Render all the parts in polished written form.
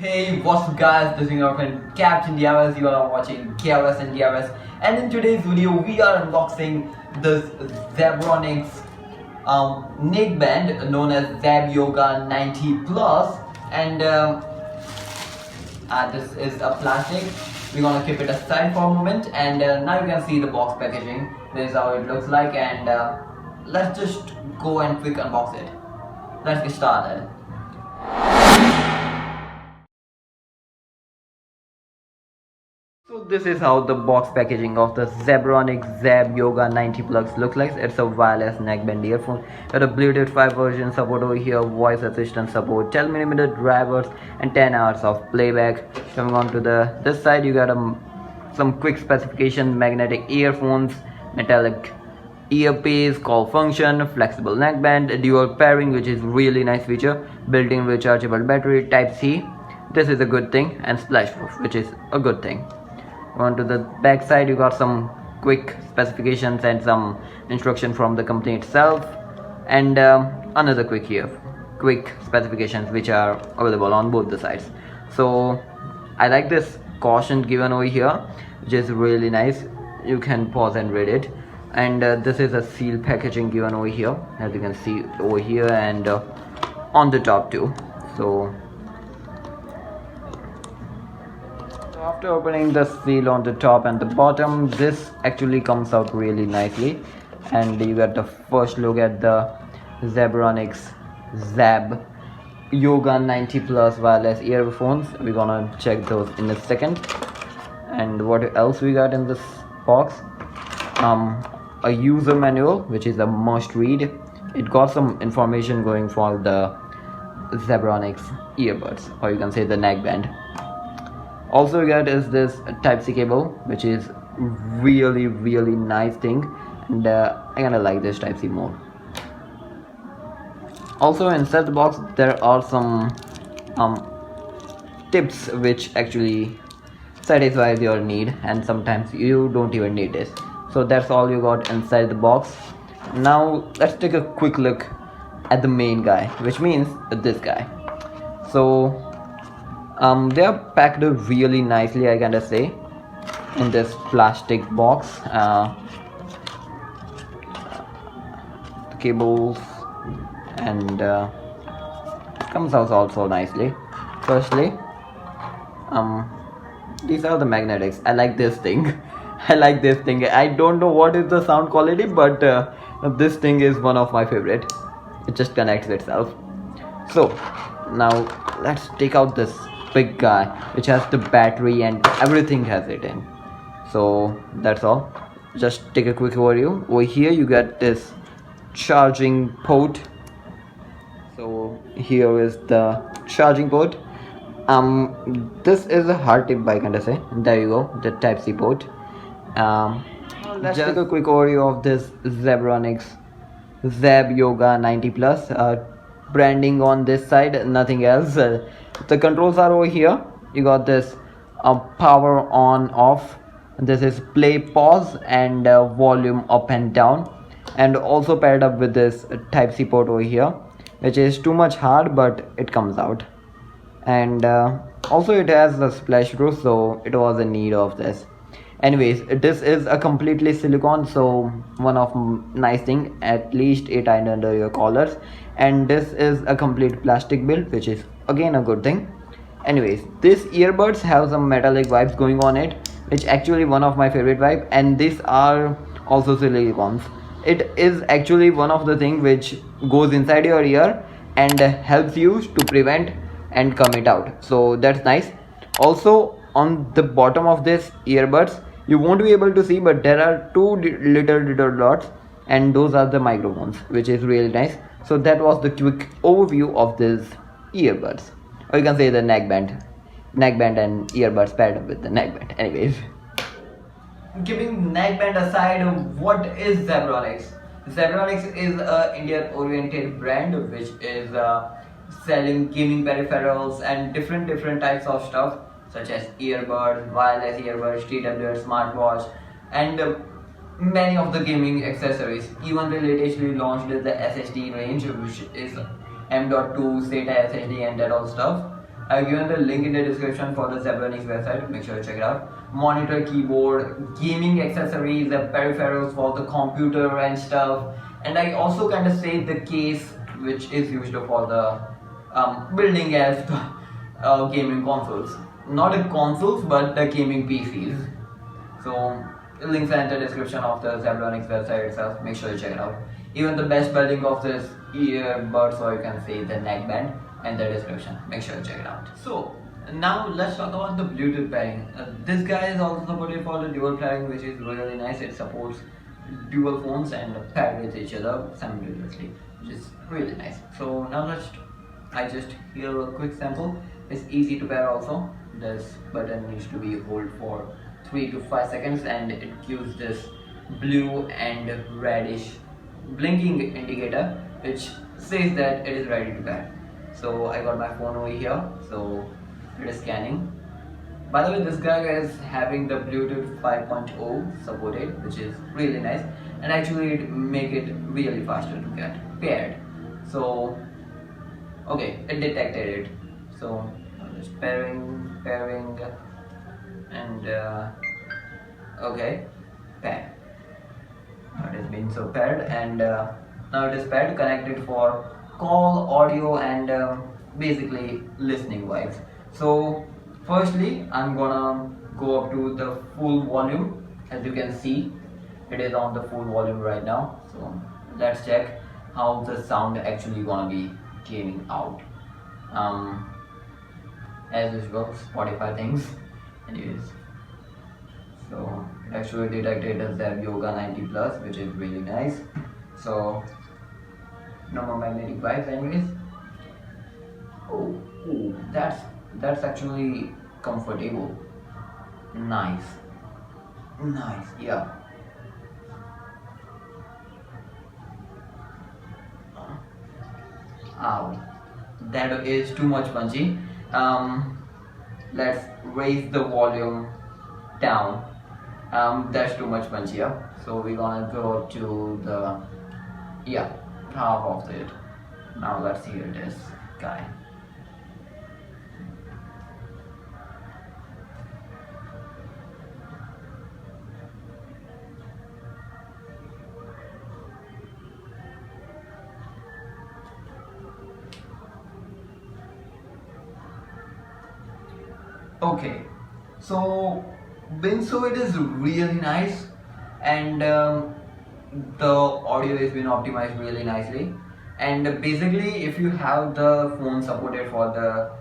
Hey, what's up guys, this is your friend Captain DRS, you are watching KRS and DRS, and in today's video we are unboxing this Zebronics neckband known as zebYoga 90 Plus, and this is a plastic. We're gonna keep it aside for a moment, and now you can see the box packaging. This is how it looks like, and let's just go and quick unbox it. Let's get started. So this is how the box packaging of the Zebronics zebYoga 90 Plus looks like. It's a wireless neckband earphone. Got a Bluetooth 5 version support over here, voice assistant support, 10mm drivers, and 10 hours of playback. Coming on to this side, you got some quick specification: magnetic earphones, metallic earpiece, call function, flexible neckband, dual pairing, which is really nice feature, built-in rechargeable battery, type C. This is a good thing, and splash proof, which is a good thing. On to the back side, you got some quick specifications and some instruction from the company itself, and another quick specifications which are available on both the sides. So I like this caution given over here, which is really nice. You can pause and read it, and this is a seal packaging given over here, as you can see over here, and on the top too. So after opening the seal on the top and the bottom, this actually comes out really nicely, and you get the first look at the Zebronics zebYoga 90 Plus wireless earphones. We're gonna check those in a second. And what else we got in this box? A user manual, which is a must read. It got some information going for the Zebronics earbuds, or you can say the neckband. Also we got is this type C cable, which is really nice thing, and I kinda like this type C more. Also inside the box there are some tips which actually satisfies your need, and sometimes you don't even need this. So that's all you got inside the box. Now let's take a quick look at the main guy, which means this guy. So they are packed really nicely, I gotta say, in this plastic box. The cables, and comes out also nicely. Firstly, these are the magnetics. I like this thing. I like this thing. I don't know what is the sound quality, but this thing is one of my favorite. It just connects itself. So now let's take out this big guy, which has the battery and everything has it in. So that's all. Just take a quick overview. Over here you get this charging port. So here is the charging port. This is a hard tip, I can say. There you go, the type C port. Let's take a quick overview of this Zebronics zebYoga 90 Plus. Branding on this side, nothing else. The controls are over here. You got this power on off. This is play pause, and volume up and down, and also paired up with this type C port over here, which is too much hard, but it comes out. And also it has a splash proof, so it was in need of this. Anyways, this is a completely silicone, so one of nice thing, at least it tied under your collars. And this is a complete plastic build, which is again a good thing. Anyways, these earbuds have some metallic vibes going on it, which actually one of my favorite vibe, and these are also silicones. It is actually one of the thing which goes inside your ear and helps you to prevent and come it out, so that's nice. Also on the bottom of this earbuds, you won't be able to see, but there are two little dots, and those are the microphones, which is really nice. So that was the quick overview of this earbuds, or you can say the neckband and earbuds paired up with the neckband. Anyways, keeping neckband aside, what is Zebronics? Zebronics is a Indian oriented brand which is selling gaming peripherals and different types of stuff, such as earbuds, wireless earbuds, TWS, smartwatch, and many of the gaming accessories. Even they lately launched the SSD range, which is M.2 SATA SSD and that all stuff. I've given the link in the description for the Zebronics website. Make sure to check it out. Monitor, keyboard, gaming accessories, the peripherals for the computer and stuff. And I also kind of say the case which is used for the building as the gaming consoles. Not the consoles, but the gaming PCs. So links are in the description of the Zebronics website itself. Make sure you check it out. Even the best building of this earbuds, or you can say the neckband, in the description. Make sure you check it out. So now let's talk about the Bluetooth pairing. This guy is also supported for the dual pairing, which is really nice. It supports dual phones and pair with each other simultaneously, which is really nice. So now I just hear a quick sample. It's easy to pair also. This button needs to be held for 3 to 5 seconds and it gives this blue and reddish blinking indicator which says that it is ready to pair. So I got my phone over here, so it is scanning. By the way, this guy is having the Bluetooth 5.0 supported, which is really nice, and actually it make it really faster to get paired. So okay, it detected it. So I'm just pairing, and okay, pair. It has been so paired, and now it is paired, connected for call, audio, and basically listening vibes. So firstly, I'm gonna go up to the full volume. As you can see, it is on the full volume right now. So let's check how the sound actually gonna be came out. As usual, Spotify things. Anyways, so it actually detected a zebYoga 90 plus, which is really nice. So no more magnetic vibes, anyways. Oh, that's actually comfortable. Nice, yeah. Ow, that is too much punchy. Let's raise the volume down. That's too much punchier. So we're gonna go to the half of it. Now let's hear this guy. Okay, so Binso, it is really nice, and the audio has been optimized really nicely. And basically, if you have the phone supported for the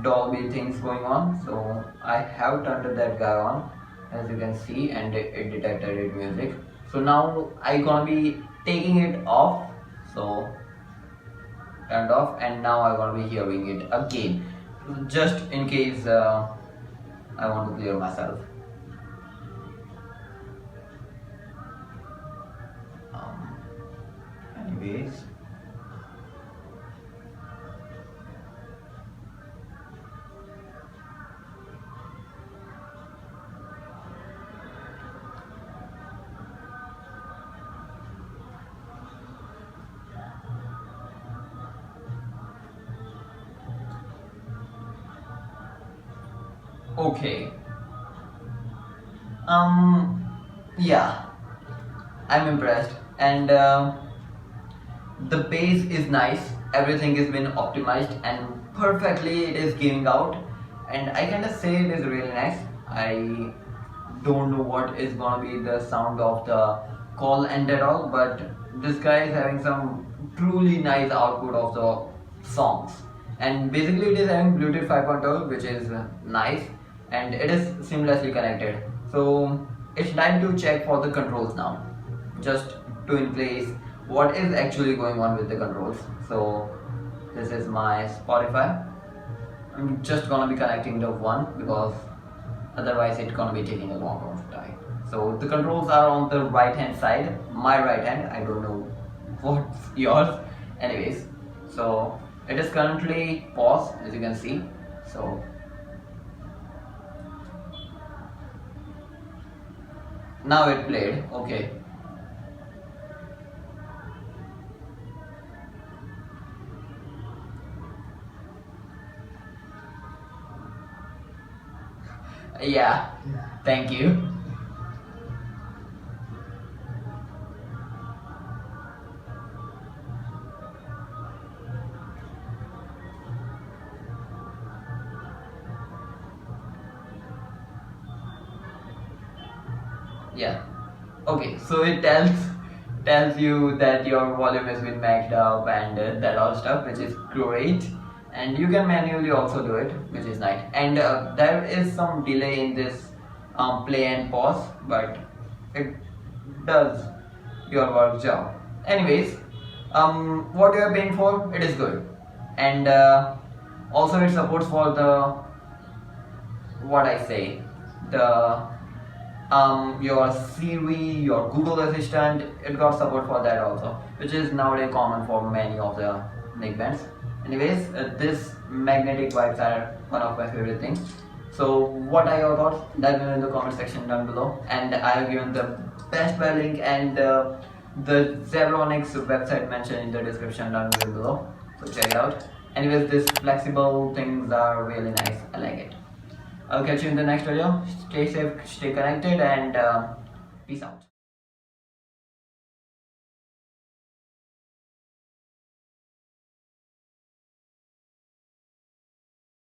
Dolby things going on, so I have turned that guy on, as you can see, and it detected it music. So now I gonna be taking it off. So turned off, and now I gonna be hearing it again, just in case I want to clear myself. Anyways, okay. Yeah, I'm impressed, and the bass is nice. Everything has been optimized, and perfectly it is giving out. And I kind of say it is really nice. I don't know what is gonna be the sound of the call and at all, but this guy is having some truly nice output of the songs. And basically, it is having Bluetooth 5.0, which is nice, and it is seamlessly connected. So it's time to check for the controls now, just to in place what is actually going on with the controls. So this is my Spotify. I'm just gonna be connecting the one because otherwise it's gonna be taking a long of time. So the controls are on the right hand side, my right hand. I don't know what's yours. Anyways, so it is currently paused, as you can see. So now it played. Okay. Yeah, thank you. Yeah. Okay, so it tells you that your volume has been maxed up and that all stuff, which is great. And you can manually also do it, which is nice. And there is some delay in this play and pause, but it does your work job. Anyways, what you are paying for, it is good. And also it supports for the, what I say, the your Siri, your Google Assistant, it got support for that also, which is nowadays common for many of the neckbands. Anyways, this magnetic wipes are one of my favorite things. So what are your thoughts? Let me know in the comment section down below, and I have given the best buy link and the Zebronics website mentioned in the description down below, so check it out. Anyways, these flexible things are really nice, I like it. I'll catch you in the next video. Stay safe, stay connected, and peace out.